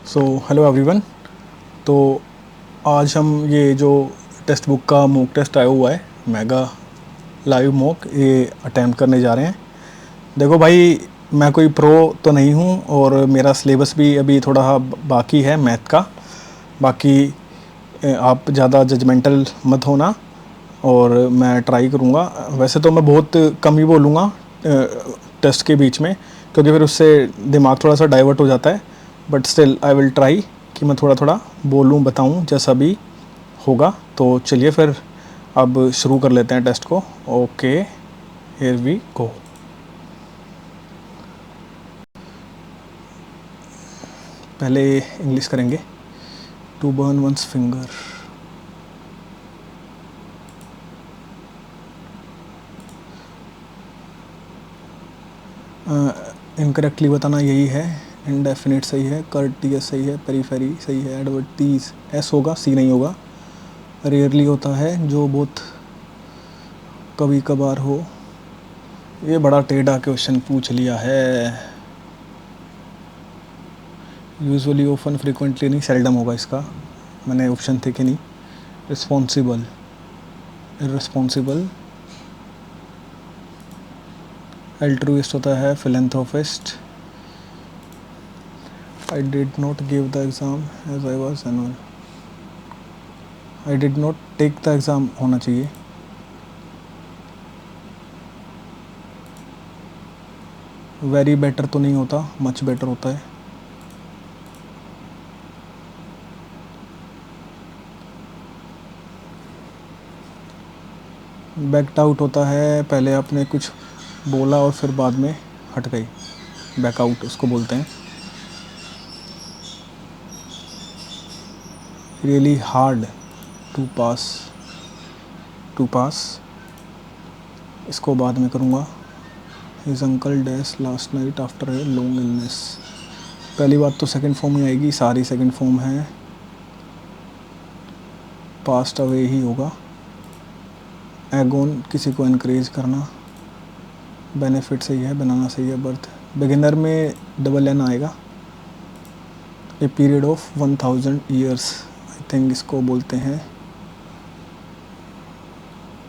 So hello everyone. तो आज हम ये जो टेक्स्ट बुक का मॉक टेस्ट आया हुआ है, मेगा लाइव मॉक, ये अटैम्प्ट करने जा रहे हैं। देखो भाई, मैं कोई प्रो तो नहीं हूँ और मेरा सिलेबस भी अभी थोड़ा बाकी है मैथ का। बाकी आप ज़्यादा जजमेंटल मत होना और मैं ट्राई करूँगा। वैसे तो मैं बहुत कम ही बोलूँगा टेस्ट के बीच में, क्योंकि फिर उससे दिमाग थोड़ा सा डाइवर्ट हो जाता है। But still I will try कि मैं थोड़ा थोड़ा बोलूँ, बताऊँ जैसा भी होगा। तो चलिए फिर अब शुरू कर लेते हैं टेस्ट को। Okay, here we go. पहले इंग्लिश करेंगे। To burn once finger. Incorrectly बताना यही है। इनडेफिनिट सही है, कर्टियस सही है, पेरीफेरी सही है, एडवर्टीज एस होगा, सी नहीं होगा। रेयरली होता है, जो बहुत कभी कभार हो। ये बड़ा टेढ़ा क्वेश्चन पूछ लिया है। यूजुअली, ओफन, फ्रिक्वेंटली नहीं, सेल्डम होगा इसका। मैंने ऑप्शन थे कि नहीं। Responsible, irresponsible. एल्ट्रुइस्ट होता है philanthropist. I did not give the exam as I was annual. I did not take the exam होना चाहिए। वेरी बेटर तो नहीं होता, मच बेटर होता है। बैकड आउट होता है, पहले आपने कुछ बोला और फिर बाद में हट गई, बैकआउट उसको बोलते हैं। Really hard to pass, to pass इसको बाद में करूँगा। His uncle dash last night after a long illness. पहली बात तो सेकंड फॉर्म ही आएगी, सारी सेकंड फॉर्म है, पास्ट अवे ही होगा। एगोन किसी को इनक्रेज करना। बेनिफिट सही है, बनाना सही है। बर्थ, बिगिनर में डबल एन आएगा। A period of 1000 years, I think इसको बोलते हैं।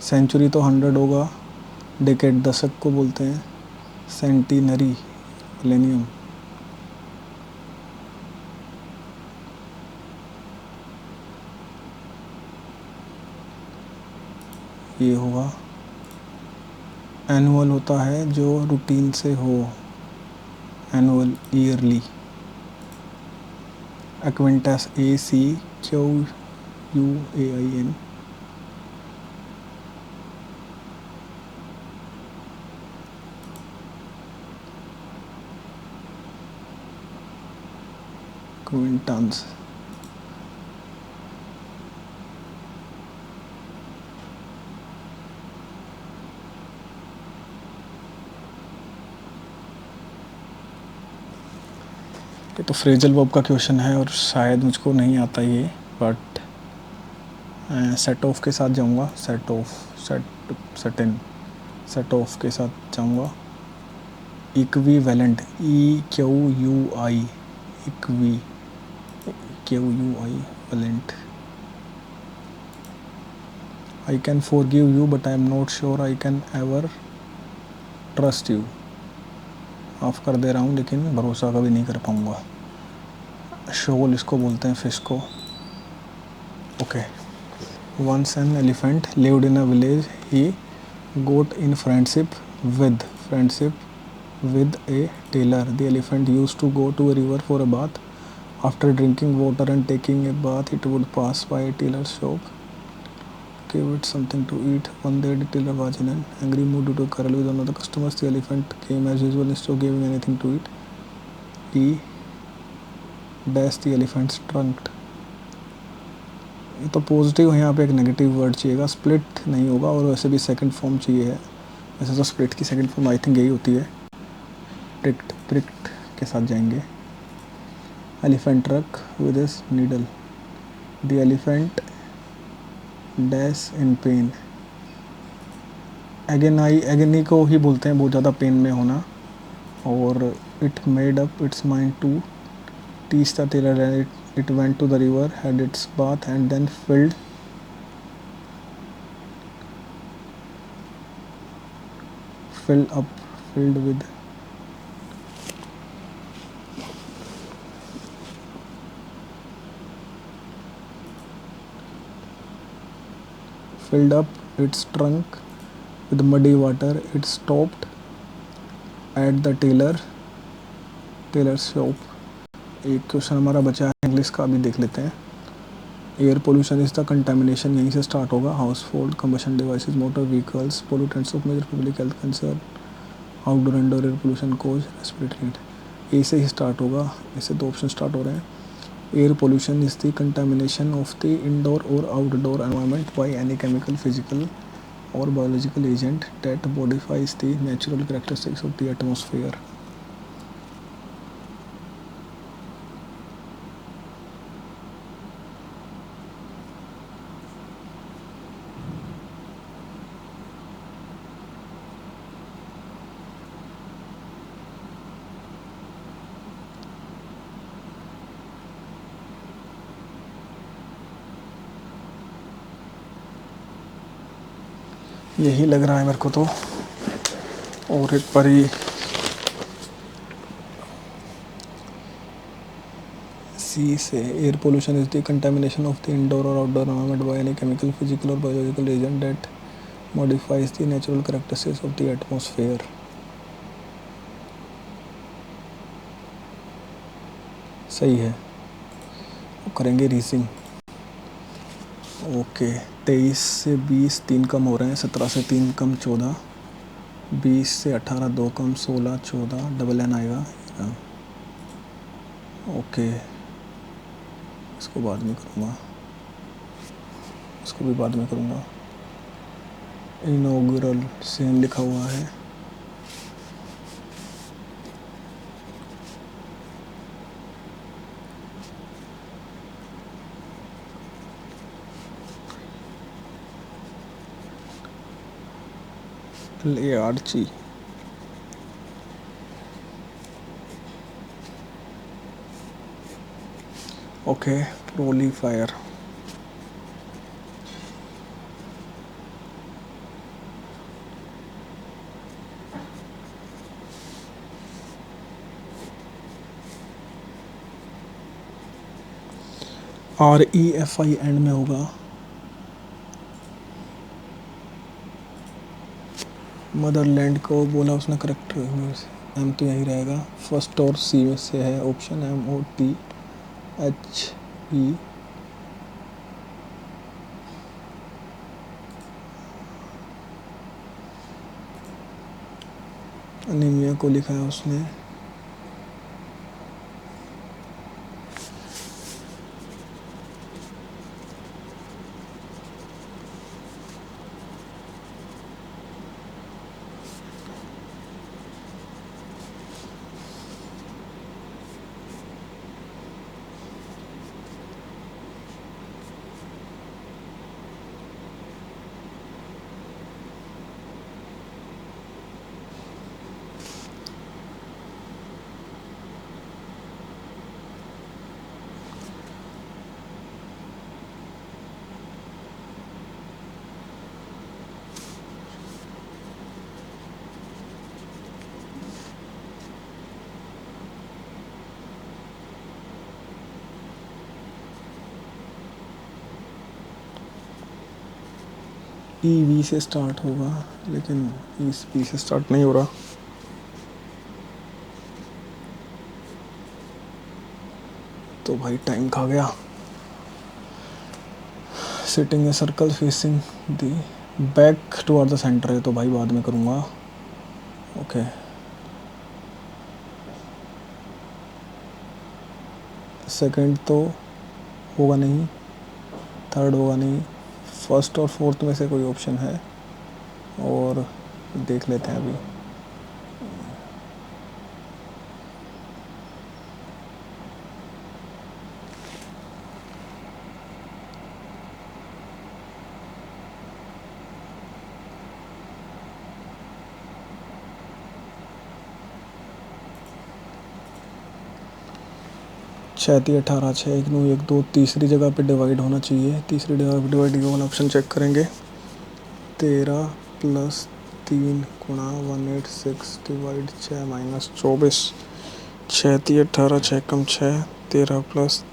सेंचुरी तो 100 होगा। डेकेड दशक को बोलते हैं। Centenary, millennium. ये होगा। एनुअल होता है जो रूटीन से हो, annual, yearly. Acquaintance, A C Q U A I N. Acquaintance. ये तो फ्रेजल वर्ब का क्वेश्चन है और शायद मुझको नहीं आता ये, बट सेट ऑफ के साथ जाऊंगा। Set of, set, satin, set of के साथ जाऊंगा। Equivalent, E Q U I, equi, Q U I valent. I can forgive you but I am not sure I can ever trust you. माफ़ कर दे रहा हूँ लेकिन भरोसा कभी नहीं कर पाऊँगा। शोल इसको बोलते हैं, फिश को। Okay. Once an elephant lived in a village, he got in friendship with a tailor. The elephant used to go to a river for a bath. After drinking water and taking a bath, it would pass by a tailor's shop, give it something to eat. One day the tailor was in an angry mood due to a quarrel with one of the customers. The elephant came as usual instead of giving anything to eat. He dashed the elephant's trunk. ये तो positive है, यहाँ पे एक negative word चाहिएगा। Split नहीं होगा और वैसे भी सेकंड फॉर्म चाहिए है। वैसे तो स्प्लिट की सेकंड फॉर्म आई थिंक यही होती है। प्रिक्ट के साथ जाएंगे। Elephant truck with his needle. The elephant dash in pen. Agony को ही बोलते हैं बहुत ज़्यादा पेन में होना। और it made up its mind to teach the tailor, and it went to the river, had its bath, and then filled up, filled with filled up its trunk with muddy water. It stopped at the tailor's shop. एक question हमारा बचा है English का, अभी देख लेते हैं. Air pollution is the contamination, यहीं से स्टार्ट होगा. Household combustion devices, motor vehicles, pollutants of major public health concern, outdoor indoor air pollution cause respiratory. A से ही स्टार्ट होगा, इससे दो ऑप्शन स्टार्ट हो रहे हैं. Air pollution is the contamination of the indoor और outdoor environment by any chemical, physical or biological agent that modifies the natural characteristics of the atmosphere. यही लग रहा है मेरे को तो. और एक बारी सी से, air pollution is the contamination of the indoor और outdoor environment by any chemical, physical और biological agent that modifies the natural characteristics of the atmosphere. सही है. करेंगे रीजिंग. ओके. 23 से 20 3 कम हो रहे हैं, 17 से 3 कम 14, 20 से 18 2 कम 16 14, डबल एन आएगा. ओके. इसको बाद में करूँगा, इसको भी बाद में करूँगा. इनॉग्रल सेम लिखा हुआ है. आर्ची. ओके. प्रोलीफायर. REFI एंड में होगा. मदरलैंड को बोला उसने, करेक्ट. एम तो यही रहेगा. फर्स्ट और सी में से है ऑप्शन MOTHE. अनीमिया को लिखा है उसने. EV से स्टार्ट होगा, लेकिन E से स्टार्ट नहीं हो रहा. तो भाई टाइम खा गया. Sitting a circle facing the back toward the centre है, तो भाई बाद में करूँगा. ओके. सेकंड तो होगा नहीं, थर्ड होगा नहीं, फर्स्ट और फोर्थ में से कोई ऑप्शन है, और देख लेते हैं अभी. 6 3 18 6 1 9 1 2 तीसरी जगह पे डिवाइड होना चाहिए। तीसरी जगह पे डिवाइड किया वाला ऑप्शन चेक करेंगे। 13 + 3 गुणा 186 डिवाइड 6 माइनस 24। 6 3 18 6 कम 6 13 प्लस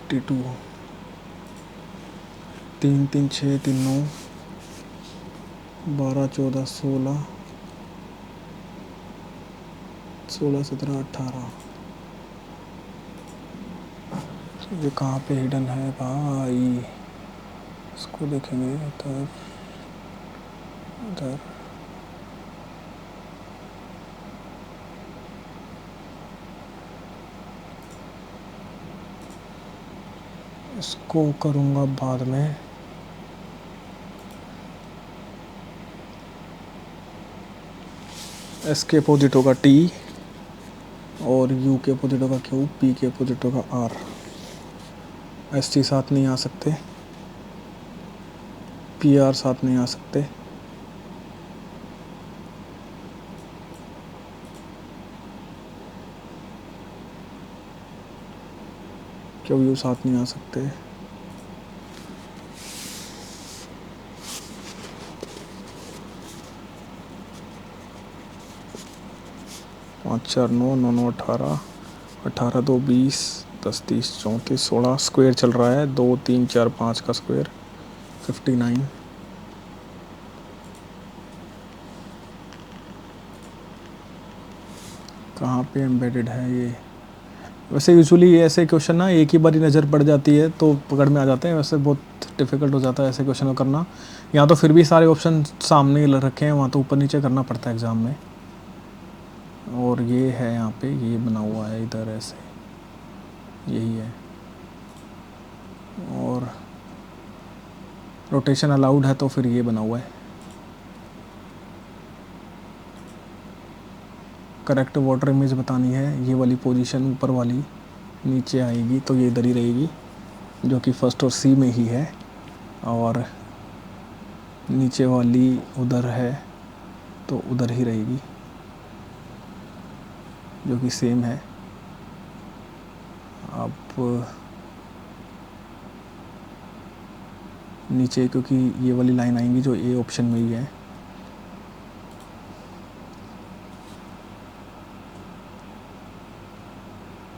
82। 3 3 6 3 9 12 14 16 16 17 18। ये कहाँ पे हिडन है भाई? इसको देखेंगे इधर इधर। इसको करूँगा बाद में। एस के अपोजिट होगा टी और यू के अपोजिट होगा क्यू, पी के अपोजिट होगा आर। एस टी साथ नहीं आ सकते, पी आर साथ नहीं आ सकते, क्यू यू साथ नहीं आ सकते। पाँच 4 9 9 9 18 18 2 20 10 30 34 16 स्क्वायर चल रहा है। 2 3 4 5 का स्क्वायर 59। कहाँ पे एम्बेडेड है ये? वैसे यूजुअली ऐसे क्वेश्चन ना एक ही बारी नज़र पड़ जाती है तो पकड़ में आ जाते हैं। वैसे बहुत डिफ़िकल्ट हो जाता है ऐसे क्वेश्चन को करना। यहाँ तो फिर भी सारे ऑप्शन सामने रखे हैं, वहाँ तो ऊपर नीचे करना पड़ता है एग्ज़ाम में। और ये है यहाँ पे, ये बना हुआ है इधर ऐसे, यही है। और रोटेशन अलाउड है तो फिर ये बना हुआ है। करेक्ट वाटर इमेज बतानी है। ये वाली पोजीशन ऊपर वाली नीचे आएगी तो ये इधर ही रहेगी, जो कि फर्स्ट और सी में ही है। और नीचे वाली उधर है तो उधर ही रहेगी, जो कि सेम है। अब नीचे क्योंकि ये वाली लाइन आएंगी जो ए ऑप्शन में ही है।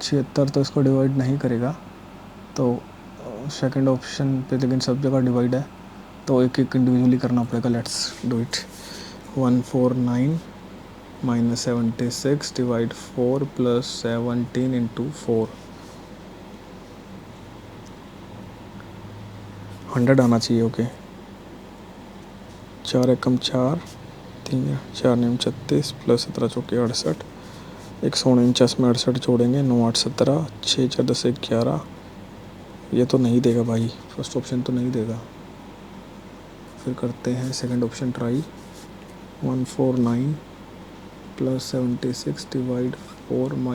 छिहत्तर तो इसको डिवाइड नहीं करेगा, तो सेकंड ऑप्शन पे लेकिन सब जगह डिवाइड है तो एक एक इंडिविजुअली करना पड़ेगा। Let's do it. 149 - 76 डिवाइड 4 + 17 × 4। 100 आना चाहिए। ओके। 4 एकम 4 3 4 9 36 + 17 चौके 68। 149 में 68 जोड़ेंगे, 9 8 17 6 4 10 11। ये तो नहीं देगा भाई, फर्स्ट ऑप्शन तो नहीं देगा। फिर करते हैं सेकंड ऑप्शन ट्राई। 149 + 76 डिवाइड 4 -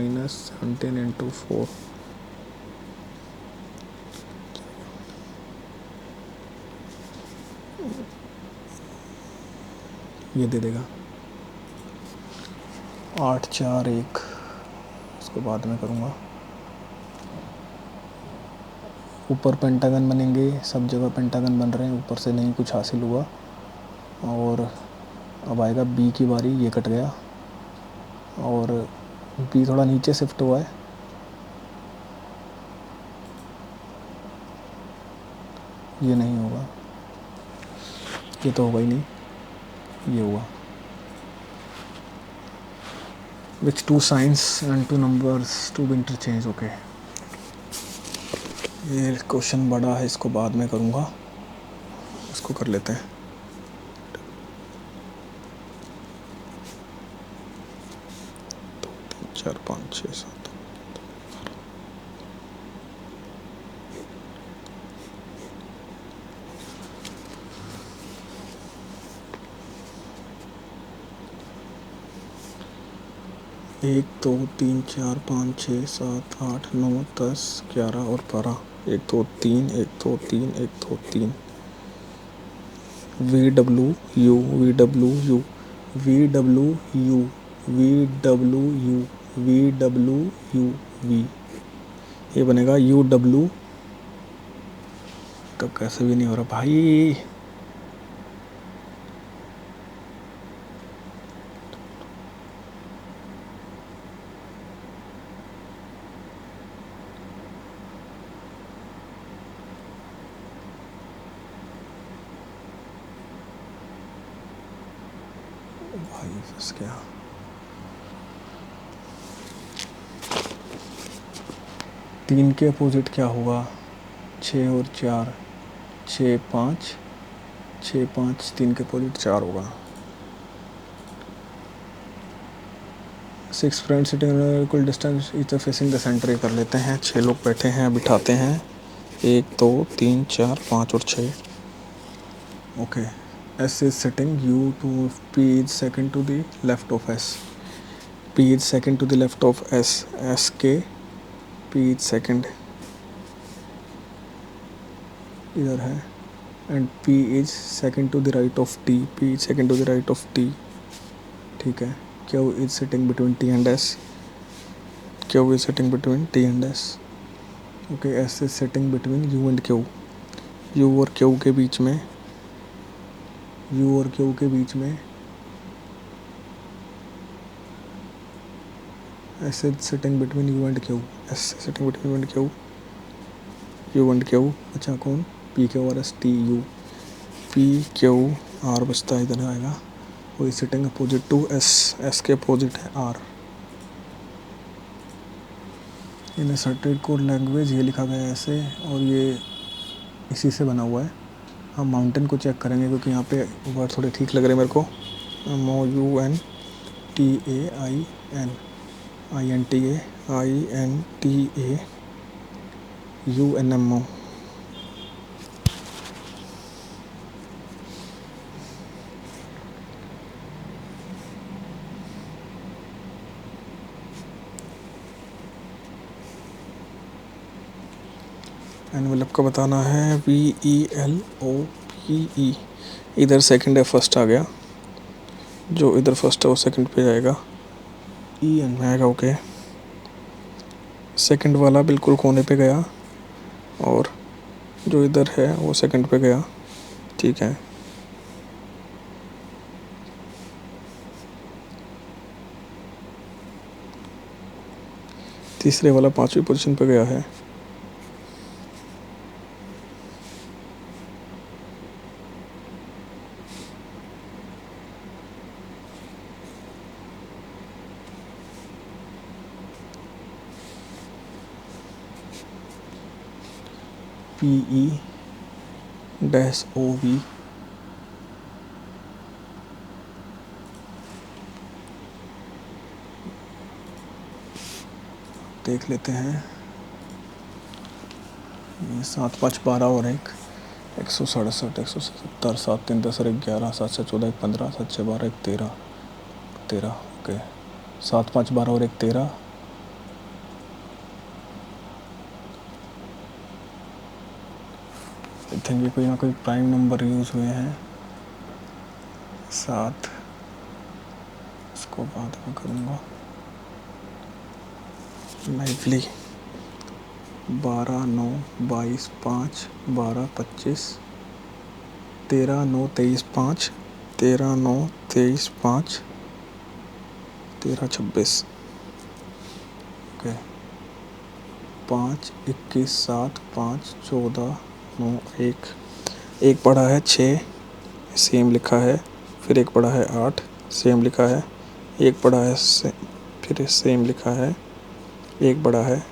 17 × 4। ये दे देगा 8 4 1। इसको बाद में करूँगा। ऊपर पेंटागन बनेंगे, सब जगह पेंटागन बन रहे हैं, ऊपर से नहीं कुछ हासिल हुआ। और अब आएगा बी की बारी। ये कट गया और बी थोड़ा नीचे शिफ्ट हुआ है। ये नहीं होगा, ये तो होगा ही नहीं, ये हुआ। Which two signs and two numbers to be interchange? Okay. ये क्वेश्चन बड़ा है, इसको बाद में करूँगा। इसको कर लेते हैं। 2 3 4 5 6 7। एक 2 3 4 5 6 7 8 9 10 11 और 12। 1 2 3 1 2 3 1 2 3। VW VW VW VW VW V, ये बनेगा UW। तो कैसे भी नहीं हो रहा भाई। भाई फंस गया। तीन के अपोजिट क्या होगा? 6 और 4, 6 5, 6 5, 3 के अपोजिट 4 होगा। 6 friends sitting equal distance each facing the centre, कर लेते हैं। 6 लोग बैठे हैं, बिठाते हैं 1 2 3 4 5 और 6। Okay. S is sitting, U to P is second to the left of S, P is second to the left of S, S के P is second इधर है, and P is second to the right of T, P is second to the right of T, ठीक है। Q is sitting between T and S, Q is sitting between T and S, okay। S is sitting between U and Q, U और Q के बीच में, U और Q के बीच में S is sitting between U and Q, S is sitting between U and Q, U and Q बचा कौन? P Q और S, T U, P Q R बचता है, इधर आएगा। वही sitting opposite to S, S के अपोजिट है R। In certain code language ये लिखा गया है ऐसे, और ये इसी से बना हुआ है। हम माउंटेन को चेक करेंगे क्योंकि यहाँ पे वर्ड थोड़े ठीक लग रहे हैं मेरे को। MOUNTAINTAINTAUNMO। एनवेलप का बताना है VELOPE। इधर सेकंड है, फर्स्ट आ गया, जो इधर फर्स्ट है वो सेकंड पे जाएगा, EN में आएगा। ओके। सेकंड वाला बिल्कुल कोने पे गया और जो इधर है वो सेकंड पे गया, ठीक है। तीसरे वाला 5वीं पोजीशन पे गया है। PE-OV देख लेते हैं। ये 7 5 12 और 167 170 7 3 10 11 7 6 14 1 15 7 6 12 1 13। ओके। 7 5 12 और 1 13। आई थिंक ये कोई ना कोई प्राइम नंबर यूज़ हुए हैं। 7, इसको बाद में करूँगा। लाइवली 12 9 22 5 12 25 13 9 23 5 13 9 23 5 13 26। ओके। 5 21 7 5 14 9 1। एक पढ़ा है 6, सेम लिखा है। फिर एक पढ़ा है 8, सेम लिखा है। एक पढ़ा है फिर सेम लिखा है। एक बड़ा है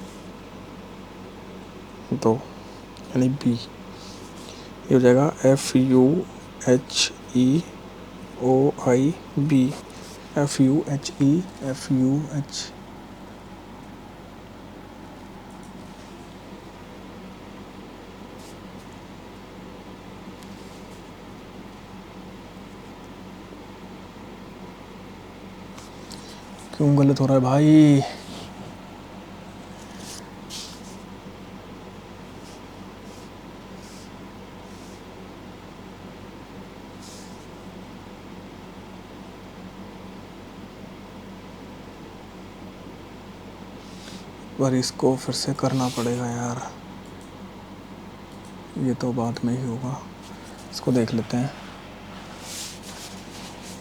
2, यानी B। ये हो जाएगा FUHEOIB, FUH। क्यों गलत हो रहा है भाई? पर इसको फिर से करना पड़ेगा यार, ये तो बाद में ही होगा। इसको देख लेते हैं।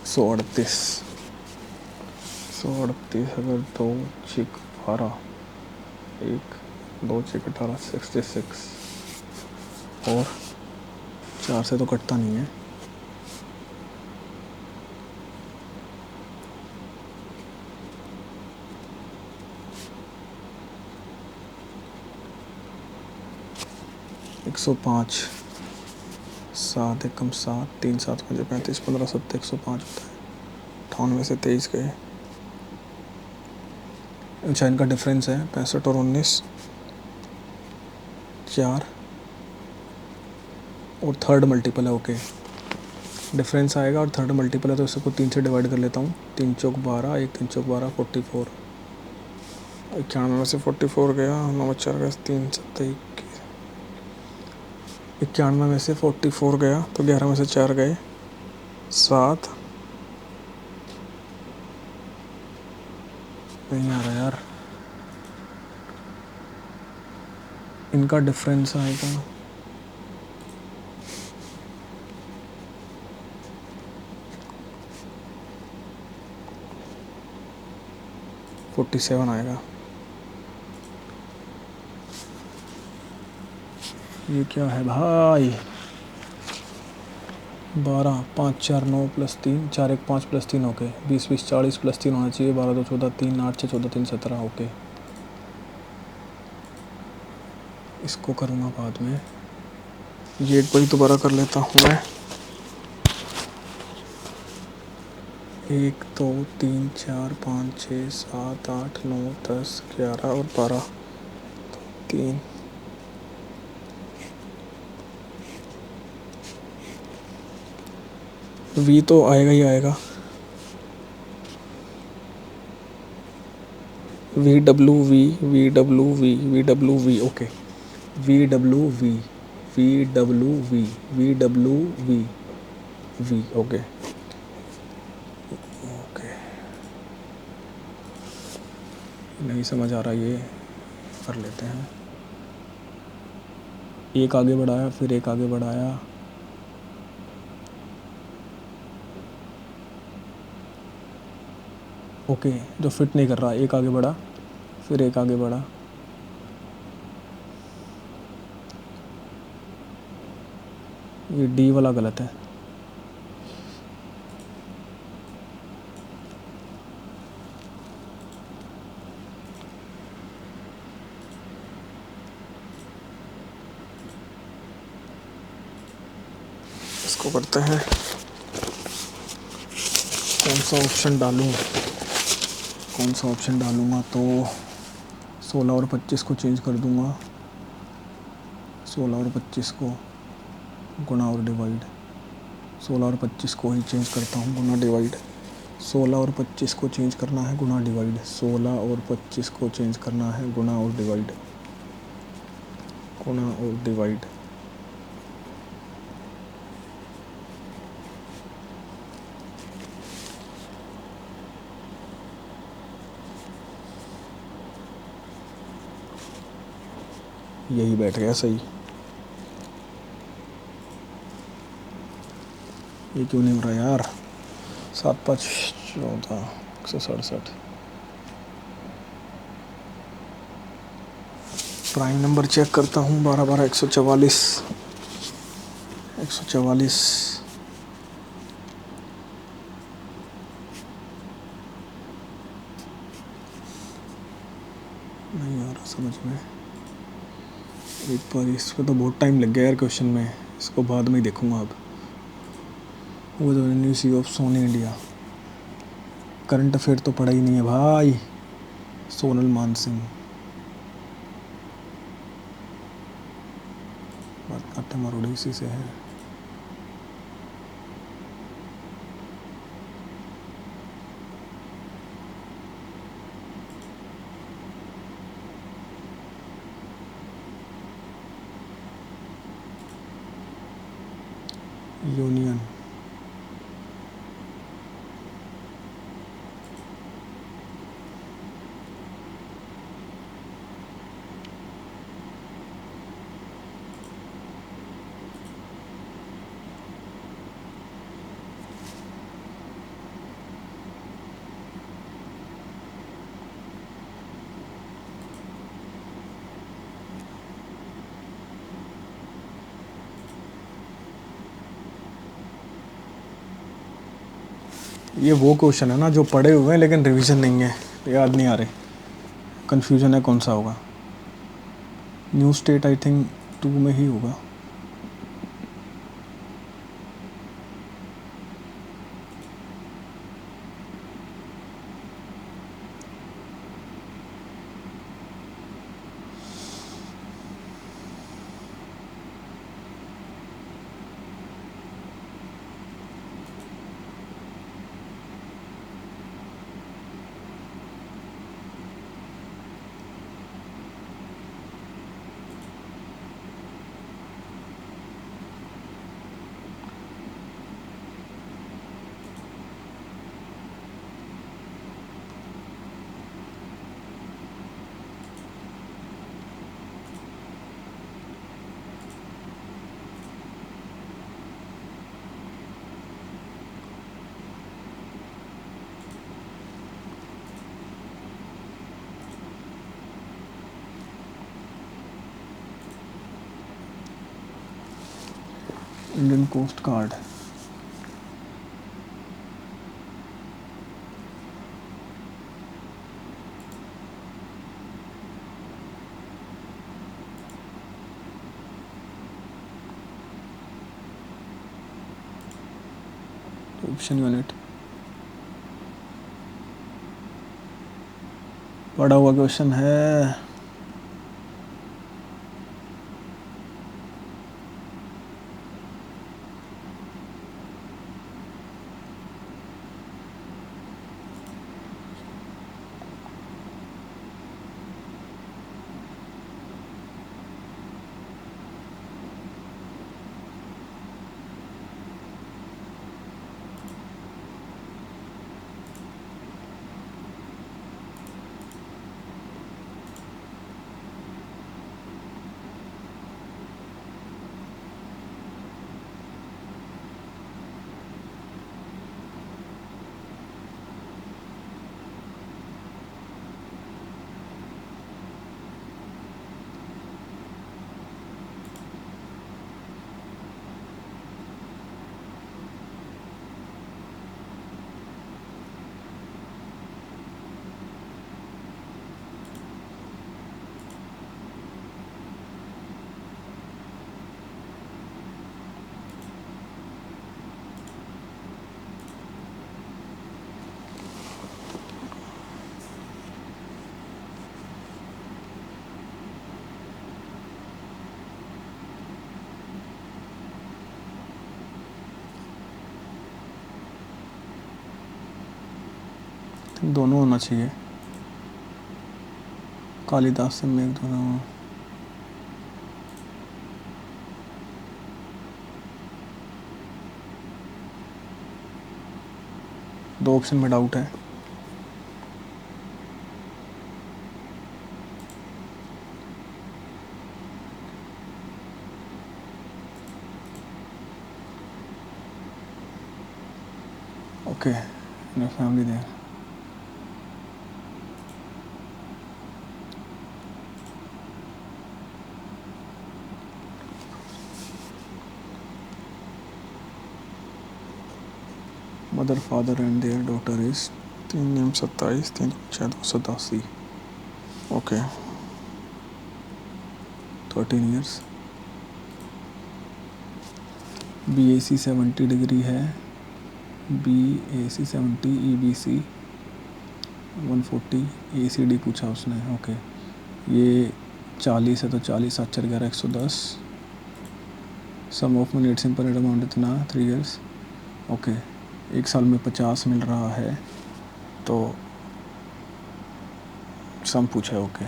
138 अगर 2 चिक 12, 1 2 चिक 18, 66 और 4 से तो कटता नहीं है। एक 105, 7 एकम 7, 3 7 5 35, 15 7 105 होता है। 98 से 23 गए। अच्छा, इनका डिफरेंस है 65 और 19, 4 और थर्ड मल्टीपल है। ओके, डिफरेंस आएगा और थर्ड मल्टीपल है तो इसको 3 से डिवाइड कर लेता हूँ। 3 चौक 12, 1 3 चौक 12, 44। 91 में से 44 गया, 9 4 गया, 3 7 21। 91 में से 44 गया तो 11 में से 4 गए, 7। नहीं आ रहा यार, इनका डिफरेंस आएगा 47 आएगा। ये क्या है भाई? 12 5 4 9 + 3, 4 1 5 + 3। ओके, 20 20 40 + 3 होना चाहिए। 12 2 14, 3 8 6 14 3 17। ओके, इसको करूँगा बाद में। ये एक बार दोबारा कर लेता हूँ मैं। 1 2 3 4 5 6 7 8 9 10 11 और 12, 3। वी तो आएगा ही आएगा। VWV okay. VWV okay okay. नहीं समझ आ रहा, ये कर लेते हैं। एक आगे बढ़ाया, फिर एक आगे बढ़ाया, ओके। जो फिट नहीं कर रहा, एक आगे बढ़ा, फिर एक आगे बढ़ा, ये डी वाला गलत है। इसको करते हैं, कौन सा ऑप्शन डालूँगा तो 16 और 25 को चेंज कर दूँगा। 16 और 25 को गुणा और डिवाइड। 16 और 25 को ही चेंज करता हूँ, गुणा डिवाइड। 16 और 25 को चेंज करना है, गुणा डिवाइड। 16 और 25 को चेंज करना है, गुणा और डिवाइड। गुणा और डिवाइड। यही बैठ गया सही। ये क्यों नहीं हो रहा यार? 7 5 14, 167। प्राइम नंबर चेक करता हूँ। 12 12 144। 144 नहीं आ रहा समझ में। एक बार इस पर तो बहुत टाइम लग गया यार क्वेश्चन में, इसको बाद में ही देखूँगा अब। वो जो new CEO of Soni India, current affair तो पढ़ा ही नहीं है भाई। सोनल मानसिंह, भरतनाट्यम और ओडिसी से है। यूनियन, ये वो क्वेश्चन है ना जो पढ़े हुए हैं लेकिन रिवीजन नहीं है, याद नहीं आ रहे, कन्फ्यूजन है कौन सा होगा। न्यू स्टेट आई थिंक 2 में ही होगा। Indian coast guard, option unit पढ़ा हुआ क्वेश्चन है। दोनों होना चाहिए, कालिदास से मेघ दोनों। दो ऑप्शन में डाउट है। Okay, family there. Mother father and their daughter is 3 name 27 3 6 287। Okay, 13 years. BAC 70 degree है, BAC 70, EBC 140, ACD पूछा उसने। ओके, ये 40 है तो 40 7 4 11 110। Sum of minute simple amount इतना 3 ईयर्स। ओके, एक साल में 50 मिल रहा है तो सम पूछा है। ओके,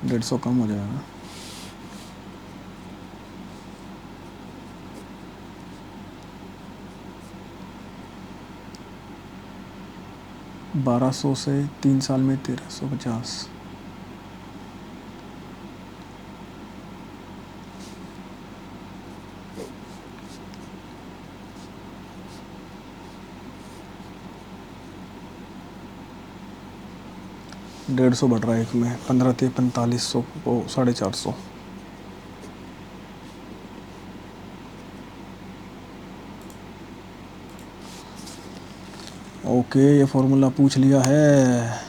150 कम हो जाएगा। बारह सौ से 3 साल में 1350। डेढ़ सौ बढ़ रहा है एक में, 15 थे 4500 को 450। ओके, ये फॉर्मूला पूछ लिया है।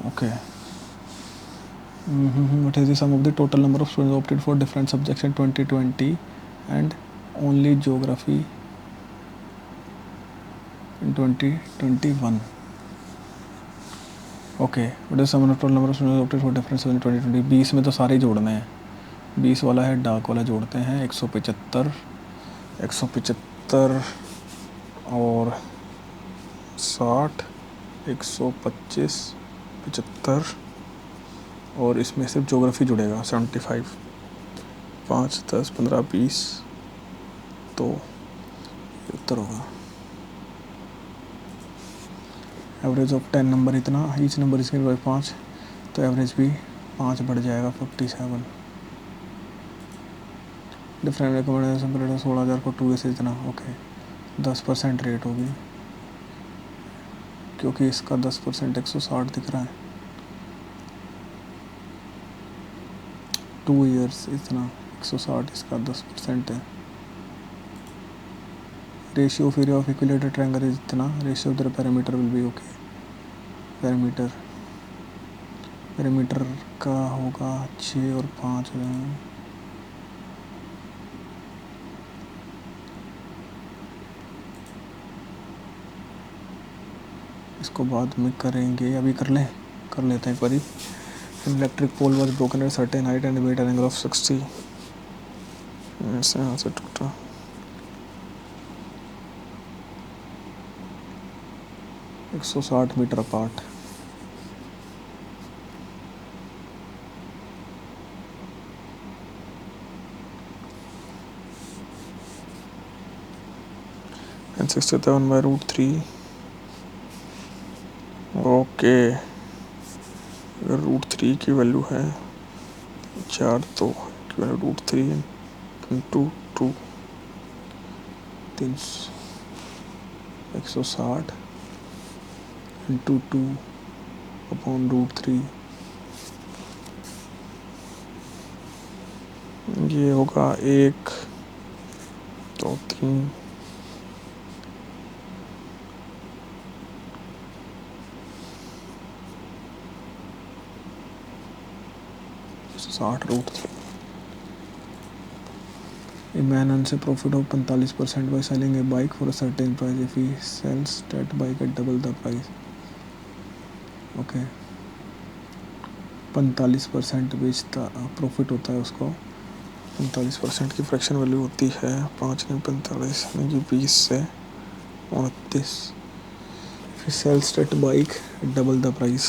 Okay, what is the sum of the total number of students opted for different subjects in 2020 and only geography in 2021? Okay, what is the sum of the total number of students opted for different subjects in 2020? 20 में तो सारे ही जोड़ने हैं। 20 वाला है, dark वाला जोड़ते हैं। 175 और 60, 125, 75 और इसमें सिर्फ ज्योग्राफी जुड़ेगा 75। 5, 10, 15, 20 तो उत्तर होगा। एवरेज ऑफ 10 नंबर इतना, ईच नंबर इसके बाय 5, तो एवरेज भी 5 बढ़ जाएगा 57। डिफरेंट रिकमेंडेशन पीरियड 16,000 को 2 से इतना। ओके, 10% रेट होगी क्योंकि इसका 10% 160 दिख रहा है। 2 ईयर्स इतना 160, इसका 10% है। Ratio of area of equilateral triangle is इतना। Ratio of the perimeter will be okay. Perimeter का होगा 6 और 5 है। इसको बाद में करेंगे, अभी कर लेते हैं एक बारी। Electric pole was broken at certain height and wet angle of 60। ऐसे यहाँ से टूटा। एक 160 metre apart. and 67 by root 3। ओके, अगर रूट 3 की वैल्यू है 4 तो root 3 into 2 160 into 2 upon root 3, ये होगा 1, 2, 3, 60 root 3। A man earns a profit of 45% by selling a bike for a certain price. If he sells that bike at double the price, okay, 45% बेचता profit होता है उसको। 45% की fraction value होती है 5 नहीं 45 यानी कि 20 से 29। If he sells that bike at double the price,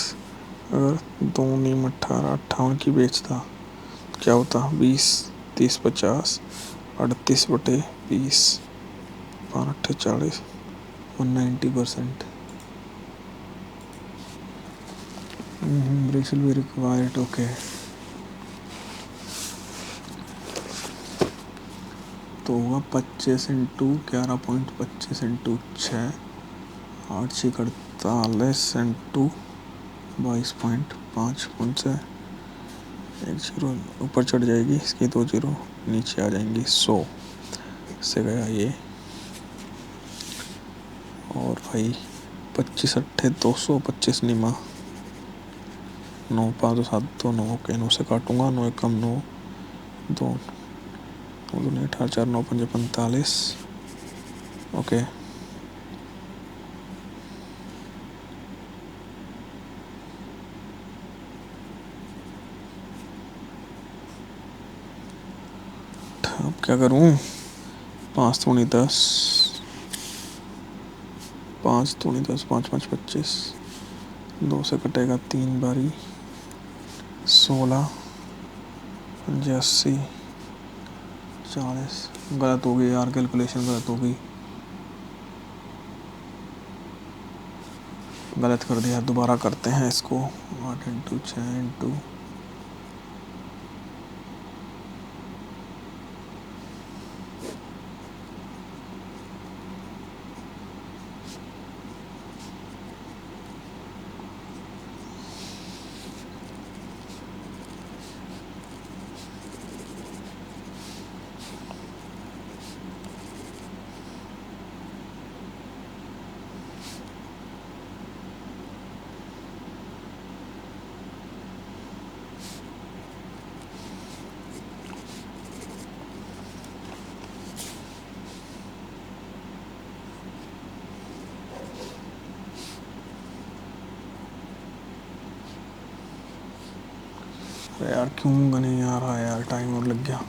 अगर 2 नहीं 18 58 की बेचता क्या होता? 20, 30, 50, 38/20, 5, 40, 190%। Breaks will be required. Okay, तो होगा 25 इंटू 11.25 इंटू 6, 8 6 48 इंटू 22.5 से 1 0 ऊपर चढ़ जाएगी, इसकी 2 0 नीचे आ जाएंगी। 100 से गया ये। और भाई 25 अट्ठे 200, 25 निमा 9 5 7 2 9। ओके, 9 से काटूंगा, 9 कम 9 2 2 18 4 9 5 45। ओके, अब क्या करूं? 5 दूनी 10, 5 दूनी 10, 5 5 25, 2 से कटेगा 3 बारी, 16 85 40। गलत हो गई यार, कैलकुलेशन गलत हो गई, गलत कर दिया। दोबारा करते हैं इसको। 8 इंटू 6 इंटू यार क्यों नहीं आ रहा है यार, टाइम और लग गया।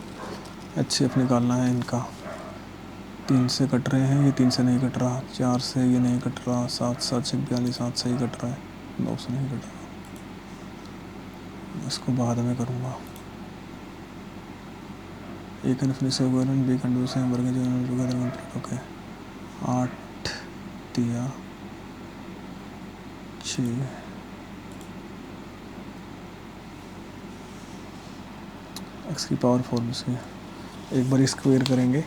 HCF निकालना है इनका। 3 से कट रहे हैं, ये 3 से नहीं कट रहा, 4 से ये नहीं कट रहा, 7 7 से 42, 7 से ही कट रहा है, 2 से नहीं कट रहा। इसको बाद में करूँगा। A can finish equivalent, B can do same work together complete. Okay 8 दिया 6, x की पावर 4 में से एक बार स्क्वायर करेंगे।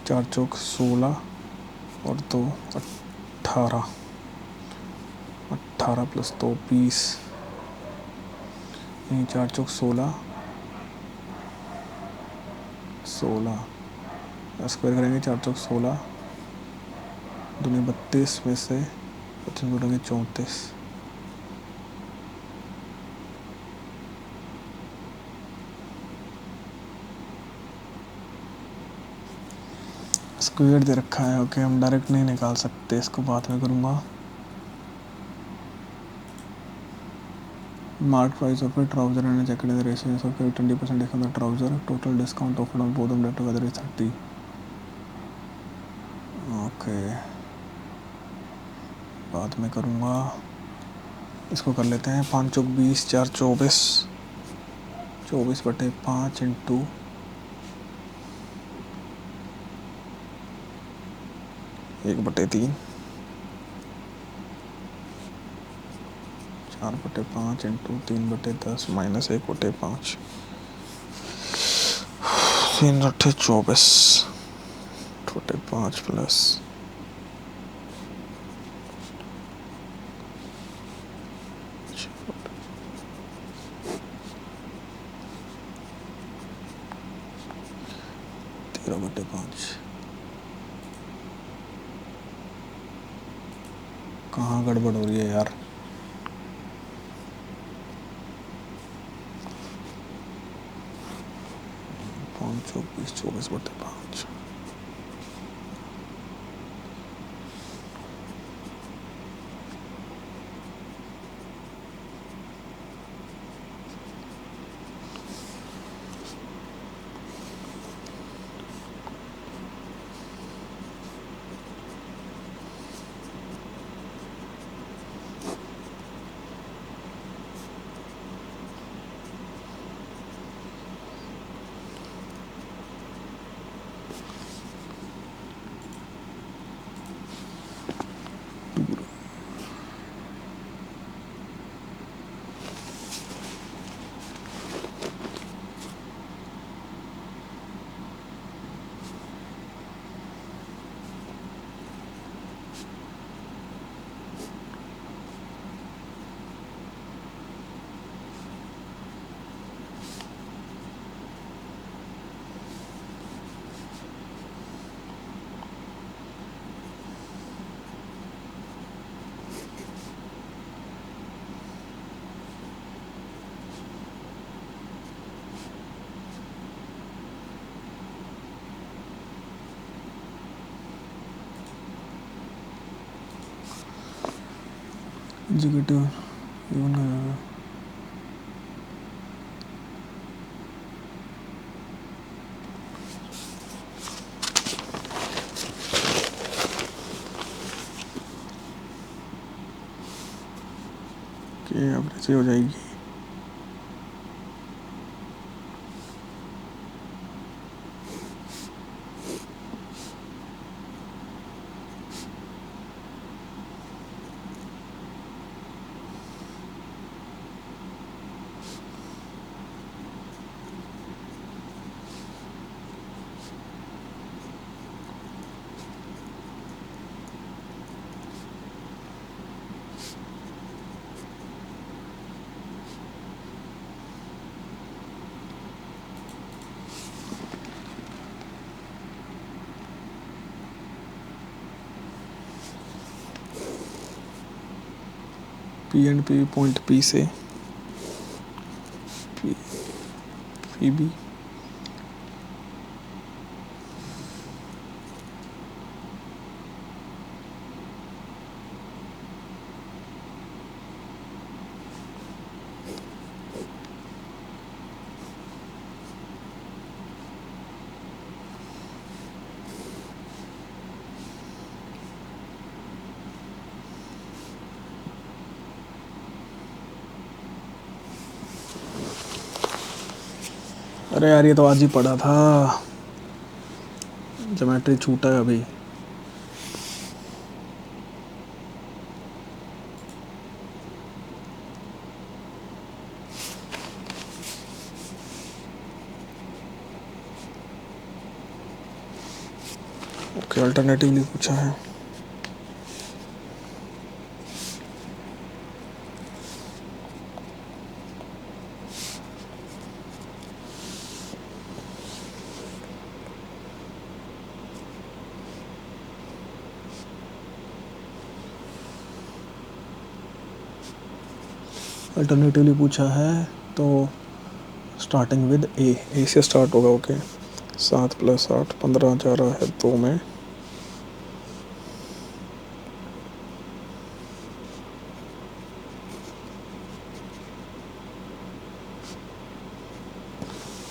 4 चौक 16 और 2 18, 18 प्लस 2 20, 4 चौक 16 16, स्क्वायर करेंगे 4 चौक 16 दूनी 32 में से 25 जोड़ेंगे 34, स्क्वायर दे रखा है। ओके हम डायरेक्ट नहीं निकाल सकते, इसको बाद में करूँगा। Mark price of A trouser and jacket in the ratio of 20% discount the trouser, total discount offered on both of that together is 30। Okay बाद में करूँगा। इसको कर लेते हैं 5 चौक 20, 4 24, 24/5 इंटू 1/3, 4/5 इंटू 3/10 माइनस 1/5, 3 8 24, 5 प्लस 13/5। कहाँ गड़बड़ हो रही है यार। पाँच 24/5। एग्जीक्यूटिव इवन कि एवरेज हो जाएगी। P&P पॉइंट P से PB अरे यार ये तो आज ही पढ़ा था, ज्योमेट्री छूटा है अभी। ओके अल्टरनेटिवली पूछा है। अल्टरनेटिवली पूछा है तो स्टार्टिंग विद ए से स्टार्ट होगा। ओके 7 + 8 15 जा रहा है 2 में।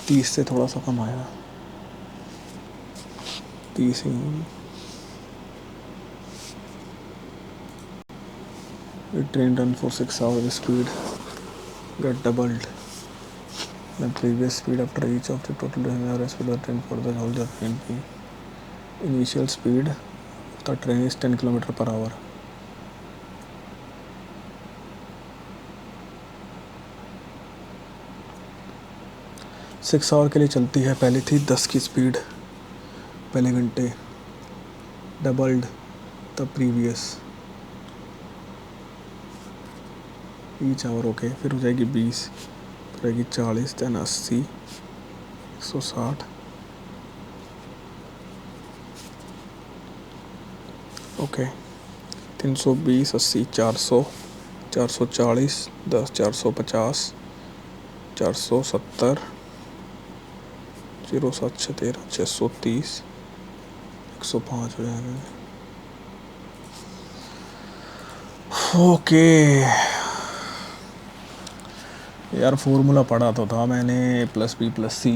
तीस से थोड़ा सा कम आया, 30 ही। It train run for 6 hours, speed get doubled the previous speed after each of the total average speed of the train for the whole journey. Initial speed of the train is 10 km/h. Six hour के लिए चलती है, पहले थी 10 की speed पहले घंटे, doubled the previous each hour. Okay फिर हो जाएगी 20, फिर रहेगी 40, देन 80, 160। ओके 320, 80, 400, 440, 10, 450, 470, 0, 7, 6, 13, 630, 105 हो जाएगा। ओके यार फॉर्मूला पढ़ा तो था मैंने, A+B+C।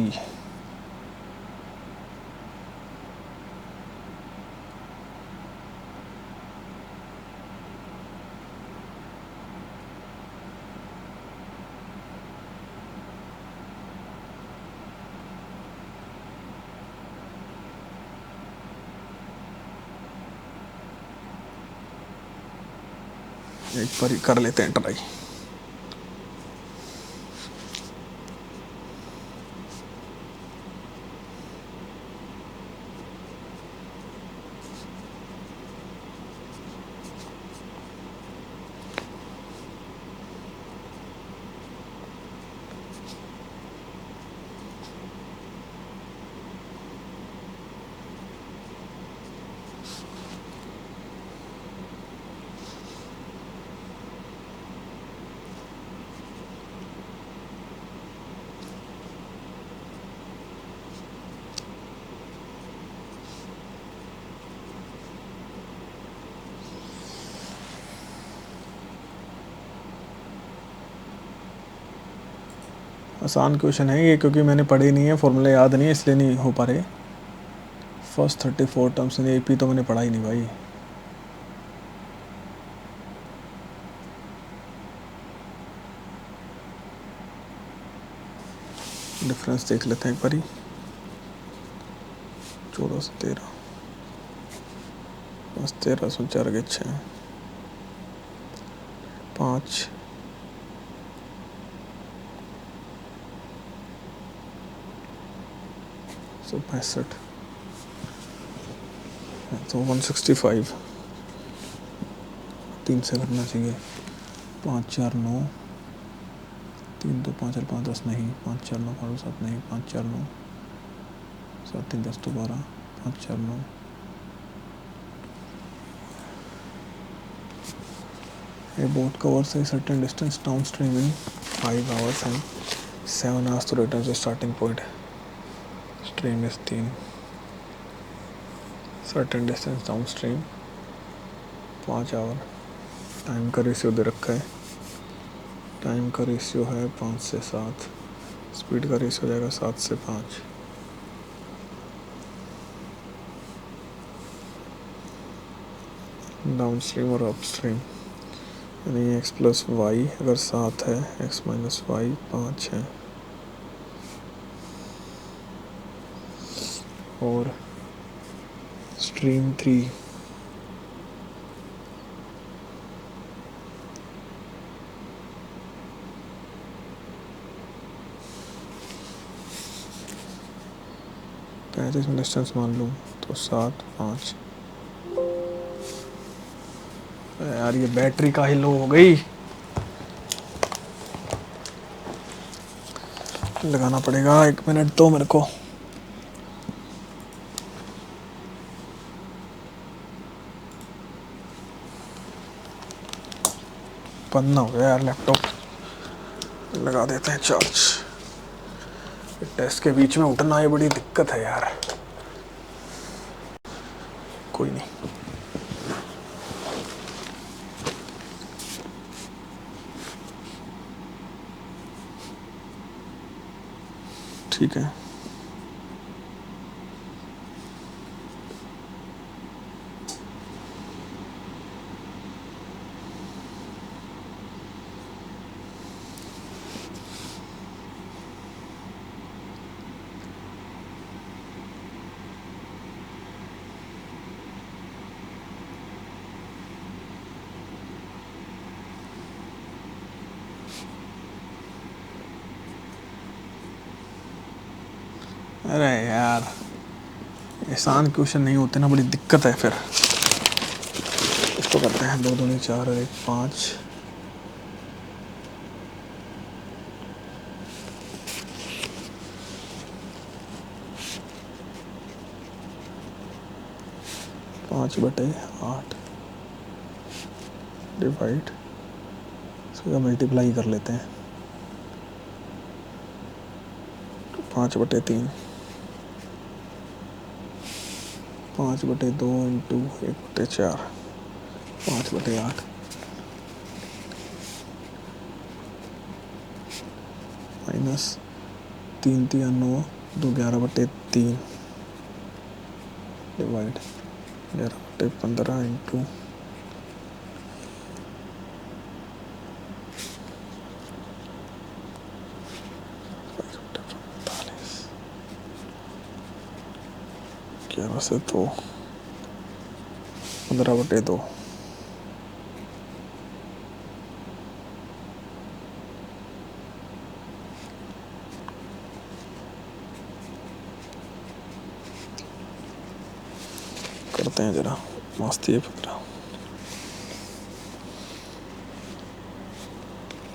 एक बार कर लेते हैं ट्राई। आसान क्वेश्चन है ये, क्योंकि मैंने पढ़े नहीं है, फॉर्मूला याद नहीं है, इसलिए नहीं हो पा रहे। फर्स्ट 34 टर्म्स इन AP तो मैंने पढ़ा ही नहीं भाई। डिफरेंस देख लेते हैं एक बारी। 14 से 13, 5, 13, 4 के 6, 5, 65, तो 165 3 से करना चाहिए। 5, 4, 9, 3, 2, 5, 5, 10 नहीं, 5, 4, 9, 5, 7 नहीं, 5, 4, 9, 7, 3, 10 तो 12, 5, 4, 9। A boat covers a certain distance downstream in 5 hours and 7 hours to return to starting point. Stream is 3. Certain distance downstream 5 hour. Time का रेशियो दे रखा है, टाइम का रेशियो है 5 से 7, स्पीड का रेशियो हो जाएगा 7 से 5। डाउन स्ट्रीम और अप स्ट्रीम, यानी x + y अगर 7 है, x - y 5 है। और स्ट्रीम 3 35 में डिस्टेंस मान लूँ तो 7 5। यार ये बैटरी का ही लो हो गई, लगाना पड़ेगा। 1 मिनट दो मेरे को। पन्ना हो गया यार लैपटॉप, लगा देते हैं चार्ज। टेस्ट के बीच में उठना ये बड़ी दिक्कत है यार। कोई नहीं, ठीक है। अरे यार आसान क्वेश्चन नहीं होते ना, बड़ी दिक्कत है फिर। इसको करते हैं 2 दूनी 4 और 1 5। 5/8 डिवाइड, इसका मल्टीप्लाई कर लेते हैं। 5/3 5/2 इंटू 1/4 5/8 माइनस 3 3 9 2 11/3 डिवाइड 11/15 इंटू 11 से 2 15/2। करते हैं जरा मस्ती है 15।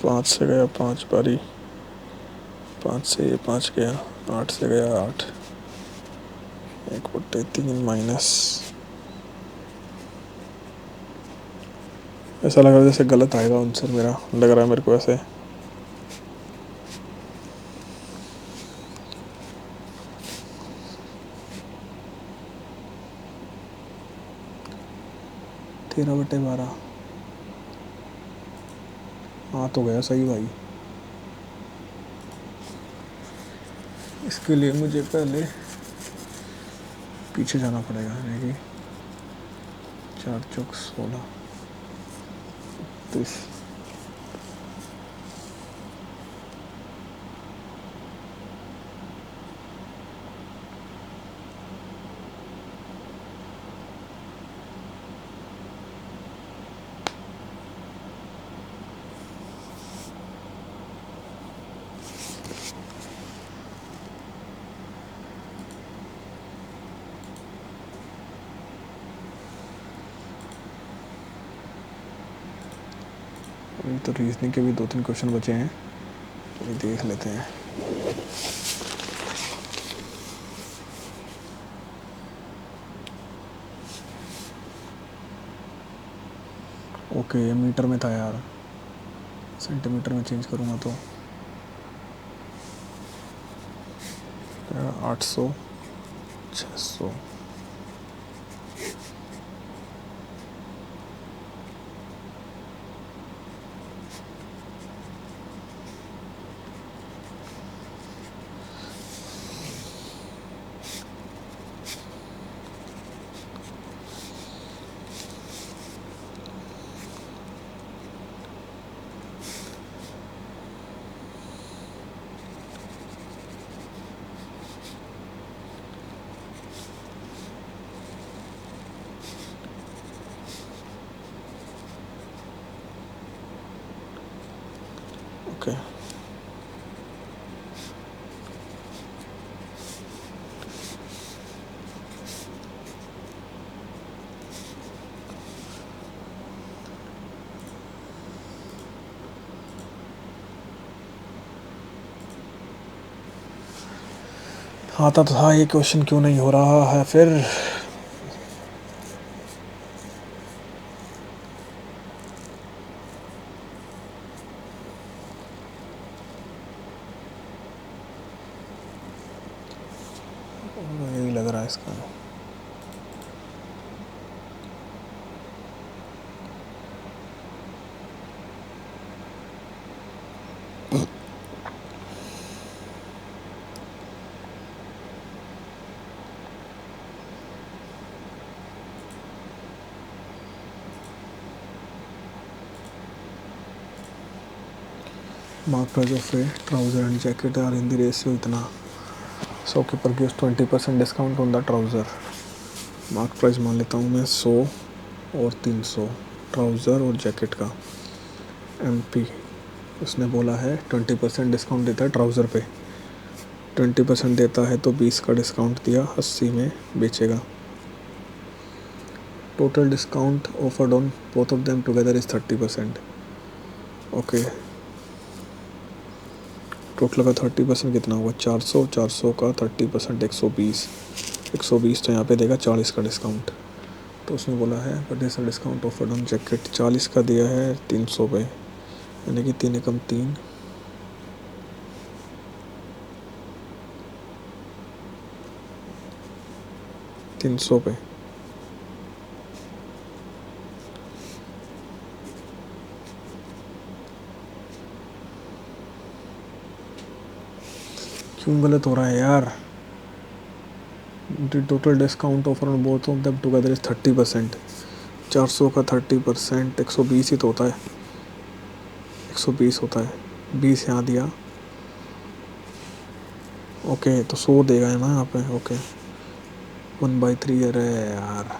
5 से गया 5 बारी, 5 से ये 5 गया, 8 से गया 8, 1/3 माइनस। ऐसा लग रहा है जैसे गलत आएगा आंसर मेरा, लग रहा है मेरे को ऐसे। तेरह बटे 12। हाँ तो गया सही भाई। इसके लिए मुझे पहले पीछे जाना पड़ेगा, यानी कि 4 चौक 16 30। अभी तो रीजनिंग के भी 2-3 क्वेश्चन बचे हैं, तो देख लेते हैं। ओके ये मीटर में था यार, सेंटीमीटर में चेंज करूँगा तो 800 600। ओके आता तो था, ये क्वेश्चन क्यों नहीं हो रहा है फिर? यही लग रहा है इसका। Mark price of a trouser and jacket are in the ratio इतना. Shopkeeper gives 20% discount on the trouser. Mark price मान लेता हूँ मैं 100 और 300 ट्राउज़र और जैकेट का. MP उसने बोला है 20% डिस्काउंट देता है ट्राउज़र पे. 20% देता है तो 20 का डिस्काउंट दिया, 80 में बेचेगा. Total discount offered on both of them together is 30%. Okay, total का 30% कितना होगा? 400. 400 का 30% 120. 120 तो यहाँ पे देगा 40 का डिस्काउंट. तो उसने बोला है बट ऐसा डिस्काउंट ऑफर्ड ऑन जैकेट 40 का दिया है 300 पे, यानी कि 3 एकम 3, 300 पे. क्यों गलत हो रहा है यार? Total discount offer on both of them together is 30%. 400 का 30% 120 ही तो होता है. 120 होता है. 20 यहाँ दिया. ओके, तो 100 देगा है ना यहाँ पे. ओके, 1/3. अरे यार,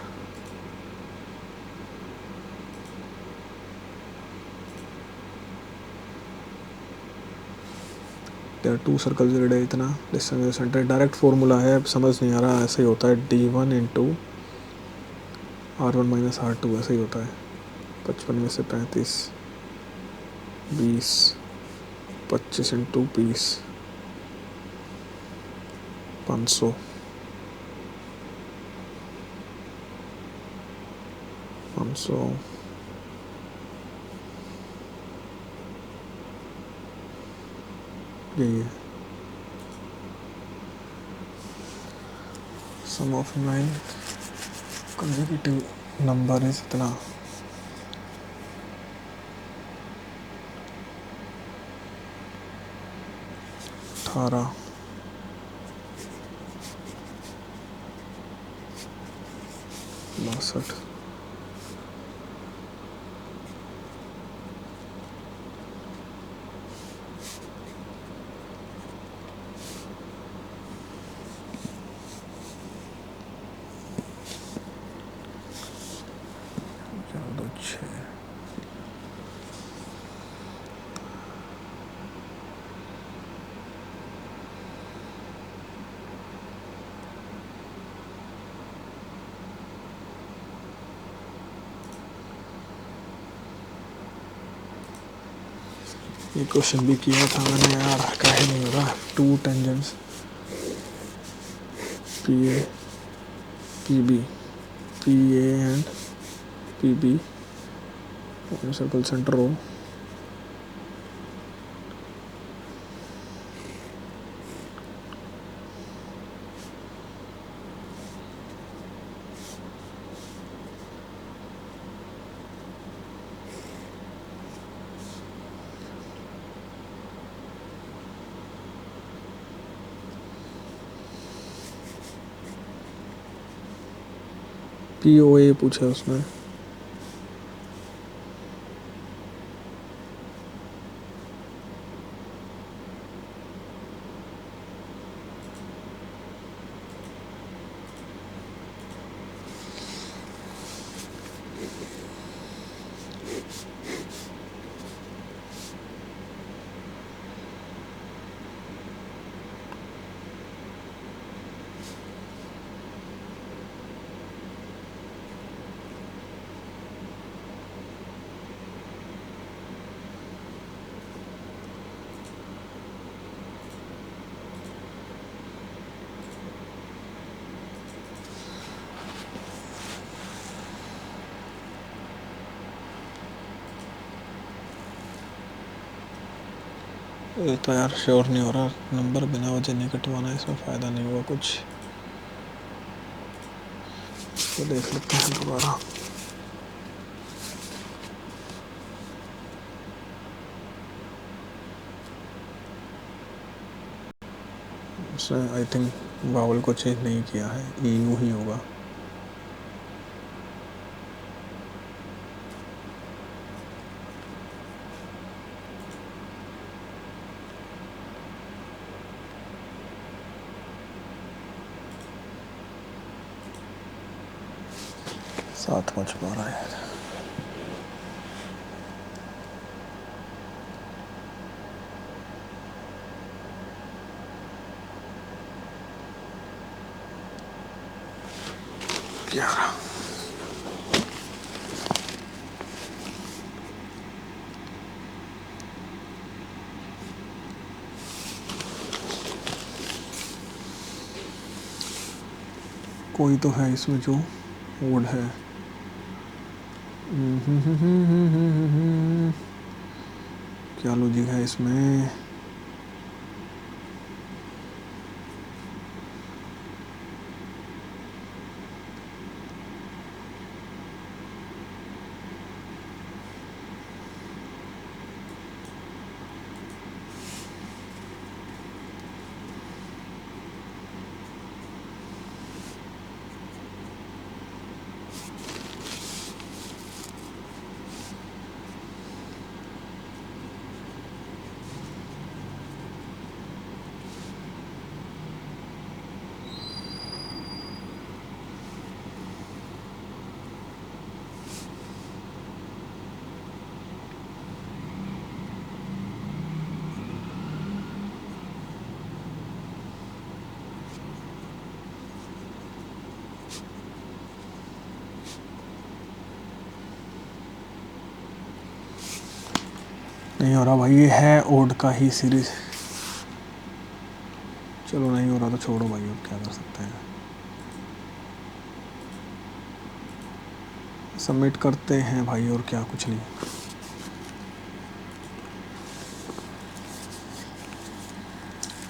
टू सर्कल रेड इतना डिस्टेंस सेंटर. डायरेक्ट फॉर्मूला है, अब समझ नहीं आ रहा. ऐसे ही होता है D1 into R1 minus R2, ऐसे ही होता है. 55 में से 35, 20, 25 इंटू 20, 500. यही है. सम ऑफ 9 कंसेक्यूटिव नंबर इज इतना. अठारह, 62, 6. ये क्वेश्चन भी किया था मैंने यार, काहे नहीं हो रहा. 2 tangents PA, PB, PA and PB circle centre हो. POA पूछा उसने. ये तो यार श्योर नहीं हो रहा, नंबर बिना वजह नहीं कटवाना, इसमें फ़ायदा नहीं होगा कुछ। तो देख लेते हैं दोबारा। इसमें आई थिंक वावल को चेंज नहीं किया है, EU ही होगा। साथ मच पा रहा है। कोई तो है इसमें जो ओड है। क्या लॉजिक है इसमें? नहीं हो रहा भाई, ये है ओड का ही सीरीज। चलो नहीं हो रहा तो छोड़ो भाई, अब क्या कर सकते हैं। सबमिट करते हैं भाई, और क्या, कुछ नहीं।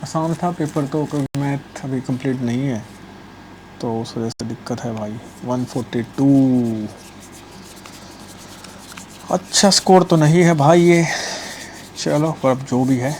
आसान था पेपर तो, क्योंकि मैथ अभी कंप्लीट नहीं है तो उस वजह से दिक्कत है भाई। 142 अच्छा स्कोर तो नहीं है भाई ये, चलो पर अब जो भी है